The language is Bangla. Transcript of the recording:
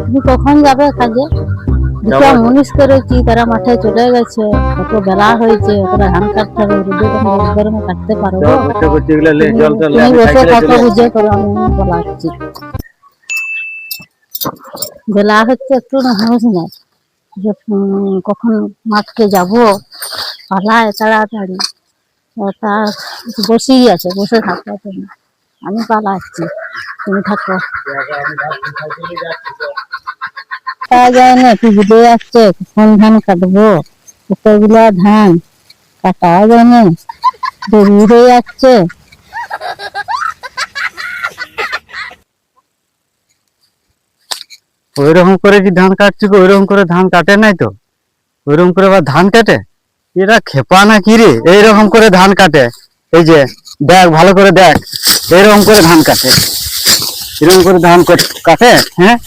তুমি কখন যাবে কাজে? দুটো মুনিশ করেছি, তারা মাঠে চলে গেছে, কত বেলা হয়েছে, ওরা ধান কাটতে হবে, রোদে গরমে কাটতে পারবো? তুমি বসে থাকো, বুঝে করো, আমি বলাচ্ছি। বেলা হচ্ছে একটু না হাউস না যে কখন মাঠকে যাবো, পালায় তাড়াতাড়ি। তা বসেই আছে, বসে থাকো তুমি, আমি পালাচ্ছি, তুমি থাকো। পাওয়া যায় না, কি বুঝে যাচ্ছে কখন ধান কাটবো, কতগুলা ধান কাটাও যায় না, দেরি হয়ে যাচ্ছে। ওইরকম করে কি ধান কাটছি? ওইরকম করে ধান কাটে নাই তো, ওইরকম করে আবার ধান কাটে? এরা খেপা না কি রে, এইরকম করে ধান কাটে? এই যে দেখ, ভালো করে দেখ, এইরকম করে ধান কাটে, এরকম করে ধান কাটে। হ্যাঁ,